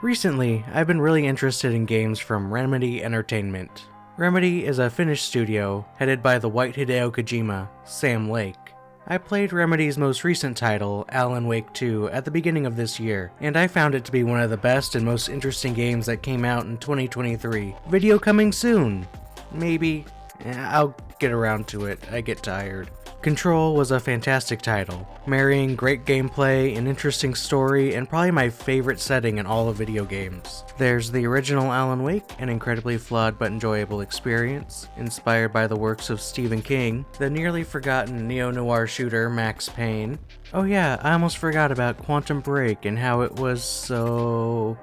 Recently, I've been really interested in games from Remedy Entertainment. Remedy is a Finnish studio headed by the white Hideo Kojima, Sam Lake. I played Remedy's most recent title, Alan Wake 2, at the beginning of this year, and I found it to be one of the best and most interesting games that came out in 2023. Video coming soon! Maybe. I'll get around to it, I get tired. Control was a fantastic title, marrying great gameplay, an interesting story, and probably my favorite setting in all of video games. There's the original Alan Wake, an incredibly flawed but enjoyable experience, inspired by the works of Stephen King, the nearly forgotten neo-noir shooter Max Payne. Oh yeah, I almost forgot about Quantum Break and how it was so...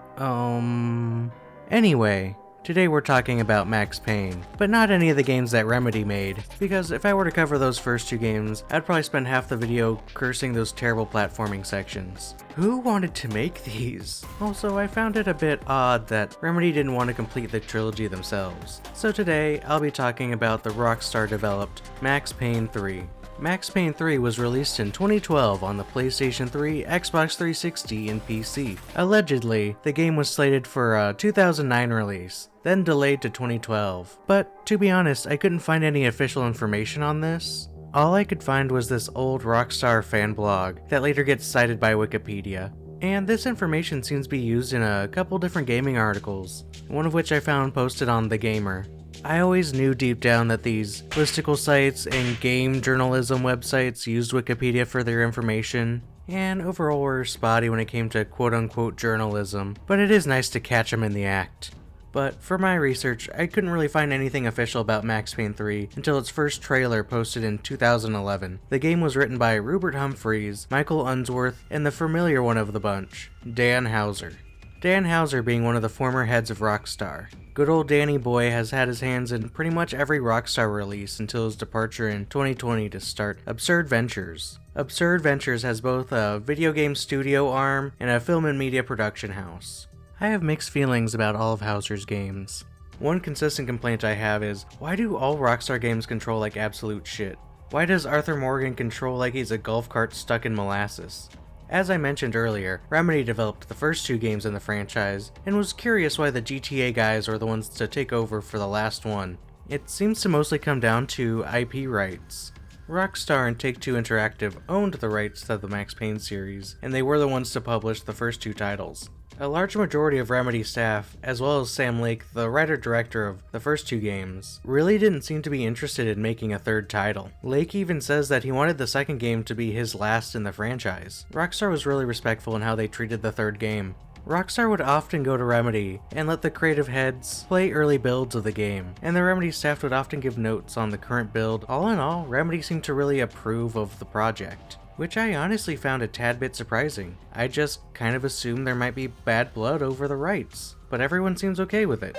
Anyway. Today we're talking about Max Payne, but not any of the games that Remedy made, because if I were to cover those first two games, I'd probably spend half the video cursing those terrible platforming sections. Who wanted to make these? Also, I found it a bit odd that Remedy didn't want to complete the trilogy themselves. So today, I'll be talking about the Rockstar developed Max Payne 3. Max Payne 3 was released in 2012 on the PlayStation 3, Xbox 360, and PC. Allegedly, the game was slated for a 2009 release, then delayed to 2012. But to be honest, I couldn't find any official information on this. All I could find was this old Rockstar fan blog that later gets cited by Wikipedia. And this information seems to be used in a couple different gaming articles, one of which I found posted on The Gamer. I always knew deep down that these listicle sites and game journalism websites used Wikipedia for their information, and overall were spotty when it came to quote-unquote journalism, but it is nice to catch them in the act. But for my research, I couldn't really find anything official about Max Payne 3 until its first trailer posted in 2011. The game was written by Rupert Humphreys, Michael Unsworth, and the familiar one of the bunch, Dan Houser. Dan Houser being one of the former heads of Rockstar. Good old Danny Boy has had his hands in pretty much every Rockstar release until his departure in 2020 to start Absurd Ventures. Absurd Ventures has both a video game studio arm and a film and media production house. I have mixed feelings about all of Houser's games. One consistent complaint I have is, why do all Rockstar games control like absolute shit? Why does Arthur Morgan control like he's a golf cart stuck in molasses? As I mentioned earlier, Remedy developed the first two games in the franchise, and was curious why the GTA guys were the ones to take over for the last one. It seems to mostly come down to IP rights. Rockstar and Take-Two Interactive owned the rights to the Max Payne series, and they were the ones to publish the first two titles. A large majority of Remedy staff, as well as Sam Lake, the writer-director of the first two games, really didn't seem to be interested in making a third title. Lake even says that he wanted the second game to be his last in the franchise. Rockstar was really respectful in how they treated the third game. Rockstar would often go to Remedy and let the creative heads play early builds of the game, and the Remedy staff would often give notes on the current build. All in all, Remedy seemed to really approve of the project, which I honestly found a tad bit surprising. I just kind of assumed there might be bad blood over the rights, but everyone seems okay with it.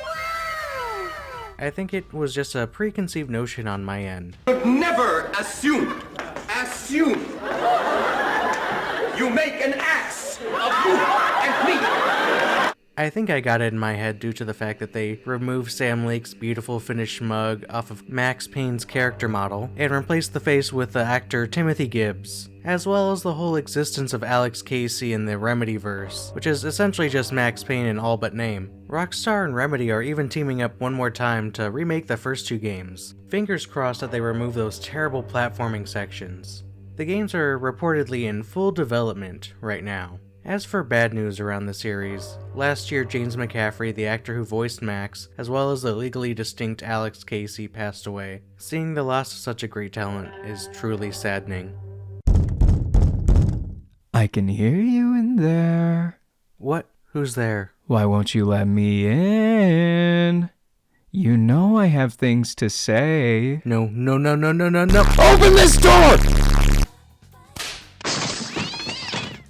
I think it was just a preconceived notion on my end. Never assume! Assume! You make an ass of you and me! I think I got it in my head due to the fact that they removed Sam Lake's beautiful Finnish mug off of Max Payne's character model and replaced the face with the actor Timothy Gibbs, as well as the whole existence of Alex Casey in the Remedyverse, which is essentially just Max Payne in all but name. Rockstar and Remedy are even teaming up one more time to remake the first two games. Fingers crossed that they remove those terrible platforming sections. The games are reportedly in full development right now. As for bad news around the series, last year James McCaffrey, the actor who voiced Max, as well as the legally distinct Alex Casey, passed away. Seeing the loss of such a great talent is truly saddening. I can hear you in there. What? Who's there? Why won't you let me in? You know I have things to say. No. Open this door!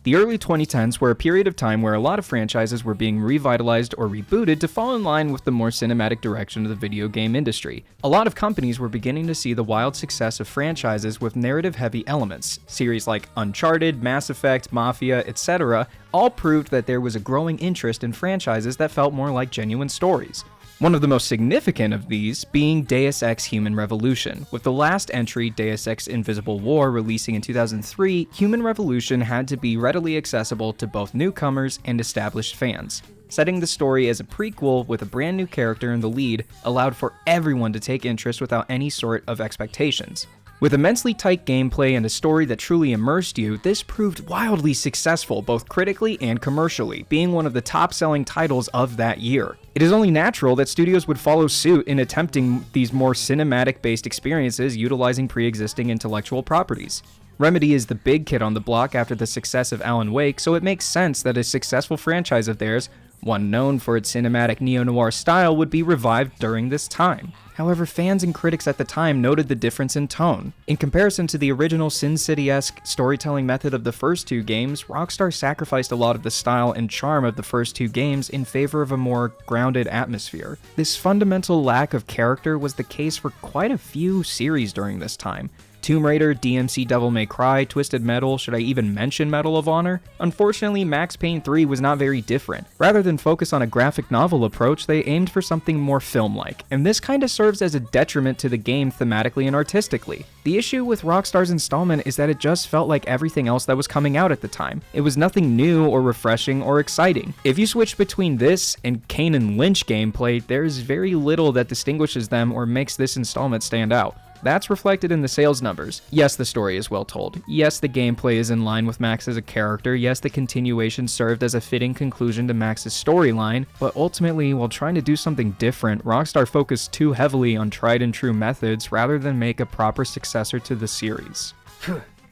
The early 2010s were a period of time where a lot of franchises were being revitalized or rebooted to fall in line with the more cinematic direction of the video game industry. A lot of companies were beginning to see the wild success of franchises with narrative-heavy elements. Series like Uncharted, Mass Effect, Mafia, etc. all proved that there was a growing interest in franchises that felt more like genuine stories. One of the most significant of these being Deus Ex Human Revolution. With the last entry, Deus Ex Invisible War, releasing in 2003, Human Revolution had to be readily accessible to both newcomers and established fans. Setting the story as a prequel with a brand new character in the lead allowed for everyone to take interest without any sort of expectations. With immensely tight gameplay and a story that truly immersed you, this proved wildly successful both critically and commercially, being one of the top-selling titles of that year. It is only natural that studios would follow suit in attempting these more cinematic-based experiences utilizing pre-existing intellectual properties. Remedy is the big kid on the block after the success of Alan Wake, so it makes sense that a successful franchise of theirs, one known for its cinematic neo-noir style, would be revived during this time. However, fans and critics at the time noted the difference in tone. In comparison to the original Sin City-esque storytelling method of the first two games, Rockstar sacrificed a lot of the style and charm of the first two games in favor of a more grounded atmosphere. This fundamental lack of character was the case for quite a few series during this time. Tomb Raider, DMC Devil May Cry, Twisted Metal, should I even mention Medal of Honor? Unfortunately, Max Payne 3 was not very different. Rather than focus on a graphic novel approach, they aimed for something more film-like, and this kinda serves as a detriment to the game thematically and artistically. The issue with Rockstar's installment is that it just felt like everything else that was coming out at the time. It was nothing new or refreshing or exciting. If you switch between this and Kane and Lynch gameplay, there's very little that distinguishes them or makes this installment stand out. That's reflected in the sales numbers. Yes, the story is well told. Yes, the gameplay is in line with Max as a character. Yes, the continuation served as a fitting conclusion to Max's storyline, but ultimately, while trying to do something different, Rockstar focused too heavily on tried and true methods rather than make a proper successor to the series.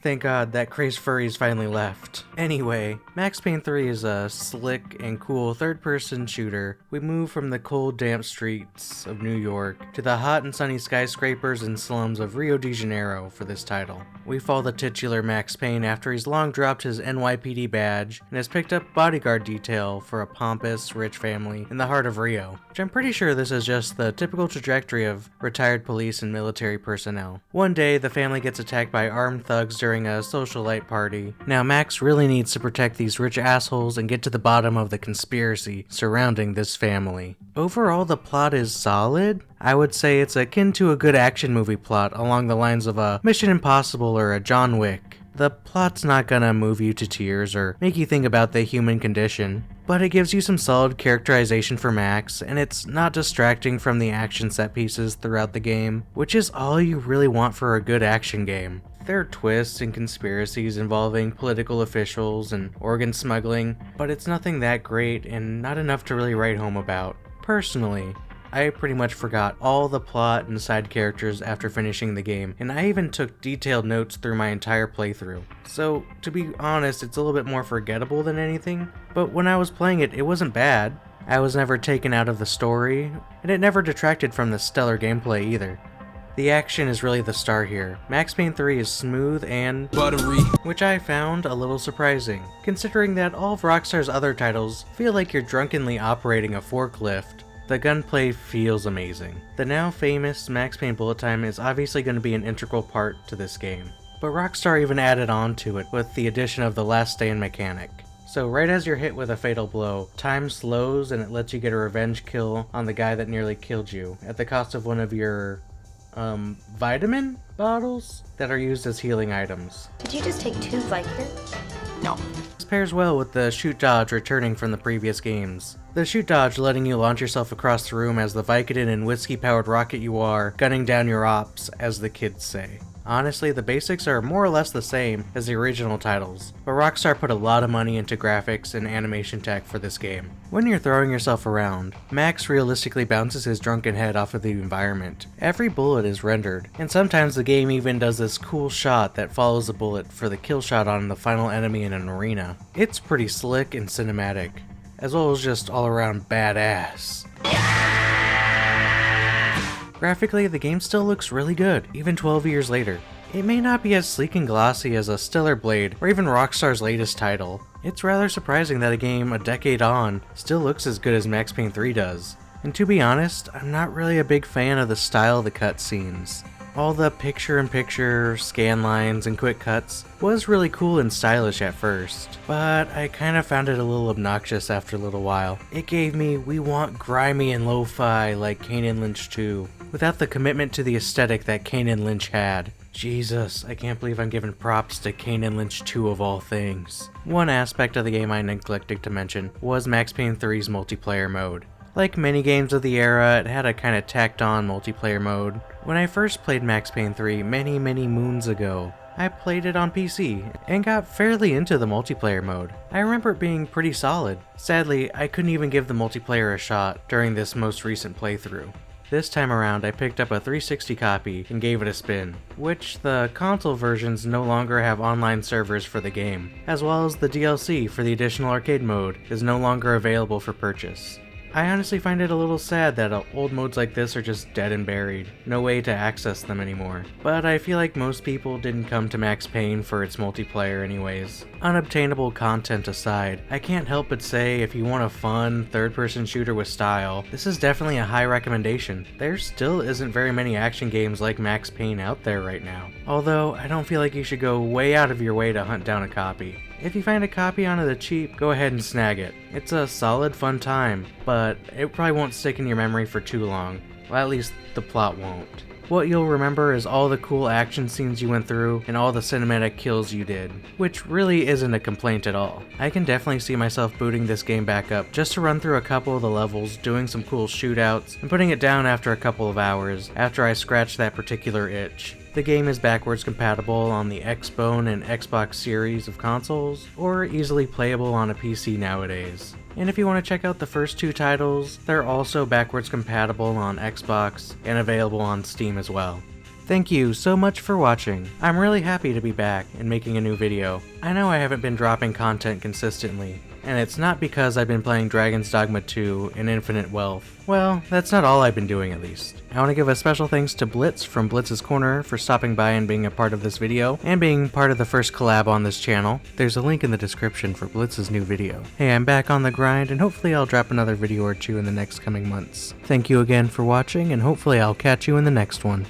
Thank God that crazed furries finally left. Anyway, Max Payne 3 is a slick and cool third-person shooter. We move from the cold, damp streets of New York to the hot and sunny skyscrapers and slums of Rio de Janeiro for this title. We follow the titular Max Payne after he's long dropped his NYPD badge and has picked up bodyguard detail for a pompous, rich family in the heart of Rio, which I'm pretty sure this is just the typical trajectory of retired police and military personnel. One day, the family gets attacked by armed thugs during a socialite party. Now Max really needs to protect these rich assholes and get to the bottom of the conspiracy surrounding this family. Overall, the plot is solid. I would say it's akin to a good action movie plot along the lines of a Mission Impossible or a John Wick. The plot's not gonna move you to tears or make you think about the human condition, but it gives you some solid characterization for Max, and it's not distracting from the action set pieces throughout the game, which is all you really want for a good action game. There are twists and conspiracies involving political officials and organ smuggling, but it's nothing that great and not enough to really write home about. Personally, I pretty much forgot all the plot and side characters after finishing the game, and I even took detailed notes through my entire playthrough. So, to be honest, it's a little bit more forgettable than anything, but when I was playing it, it wasn't bad. I was never taken out of the story, and it never detracted from the stellar gameplay either. The action is really the star here. Max Payne 3 is smooth and buttery, which I found a little surprising, considering that all of Rockstar's other titles feel like you're drunkenly operating a forklift. The gunplay feels amazing. The now famous Max Payne bullet time is obviously going to be an integral part to this game, but Rockstar even added on to it with the addition of the last stand mechanic. So right as you're hit with a fatal blow, time slows and it lets you get a revenge kill on the guy that nearly killed you, at the cost of one of your vitamin bottles that are used as healing items. Did you just take 2 Vicodins? No. This pairs well with the shoot dodge returning from the previous games. The shoot dodge letting you launch yourself across the room as the Vicodin and whiskey powered rocket you are, gunning down your ops, as the kids say. Honestly, the basics are more or less the same as the original titles, but Rockstar put a lot of money into graphics and animation tech for this game. When you're throwing yourself around, Max realistically bounces his drunken head off of the environment. Every bullet is rendered, and sometimes the game even does this cool shot that follows the bullet for the kill shot on the final enemy in an arena. It's pretty slick and cinematic, as well as just all around badass. Graphically, the game still looks really good, even 12 years later. It may not be as sleek and glossy as a Stellar Blade or even Rockstar's latest title. It's rather surprising that a game a decade on still looks as good as Max Payne 3 does. And to be honest, I'm not really a big fan of the style of the cutscenes. All the picture-in-picture, scan lines, and quick cuts was really cool and stylish at first, but I kinda found it a little obnoxious after a little while. It gave me, we want grimy and lo-fi like Kane and Lynch 2, without the commitment to the aesthetic that Kane and Lynch had. Jesus, I can't believe I'm giving props to Kane and Lynch 2 of all things. One aspect of the game I neglected to mention was Max Payne 3's multiplayer mode. Like many games of the era, it had a kinda tacked on multiplayer mode. When I first played Max Payne 3 many moons ago, I played it on PC and got fairly into the multiplayer mode. I remember it being pretty solid. Sadly, I couldn't even give the multiplayer a shot during this most recent playthrough. This time around, I picked up a 360 copy and gave it a spin, which the console versions no longer have online servers for the game, as well as the DLC for the additional arcade mode is no longer available for purchase. I honestly find it a little sad that old modes like this are just dead and buried, no way to access them anymore. But I feel like most people didn't come to Max Payne for its multiplayer anyways. Unobtainable content aside, I can't help but say if you want a fun, third-person shooter with style, this is definitely a high recommendation. There still isn't very many action games like Max Payne out there right now. Although, I don't feel like you should go way out of your way to hunt down a copy. If you find a copy on the cheap, go ahead and snag it. It's a solid fun time, but it probably won't stick in your memory for too long. Well, at least the plot won't. What you'll remember is all the cool action scenes you went through and all the cinematic kills you did, which really isn't a complaint at all. I can definitely see myself booting this game back up just to run through a couple of the levels, doing some cool shootouts, and putting it down after a couple of hours, after I scratch that particular itch. The game is backwards compatible on the Xbone and Xbox series of consoles, or easily playable on a PC nowadays. And if you want to check out the first two titles, they're also backwards compatible on Xbox and available on Steam as well. Thank you so much for watching. I'm really happy to be back and making a new video. I know I haven't been dropping content consistently, and it's not because I've been playing Dragon's Dogma 2 in Infinite Wealth. Well, that's not all I've been doing at least. I want to give a special thanks to Blitz from Blitz's Corner for stopping by and being a part of this video, and being part of the first collab on this channel. There's a link in the description for Blitz's new video. Hey, I'm back on the grind, and hopefully I'll drop another video or two in the next coming months. Thank you again for watching, and hopefully I'll catch you in the next one.